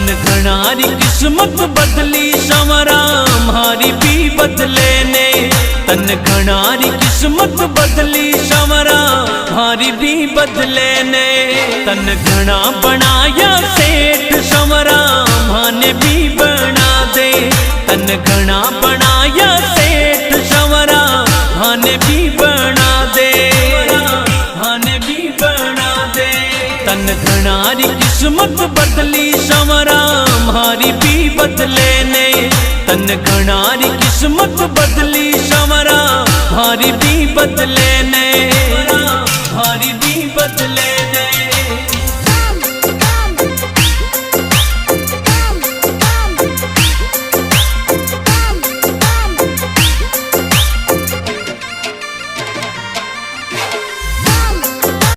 तन घणारी किस्मत बदली संवरा मारी भी बदले ने। तन घणारी किस्मत बदली संवरा मारी भी बदले ने। तन घना बनाया सेठ संवरा माने भी बना दे। तन घना बनाया सेठ संवरा माने भी बना दे। माने भी बना दे। तन घणारी किस्मत बदली संवरा मारी भी बदले ने। तन घणारी किस्मत बदली संवरा मारी भी बदले ने। मारी भी बदले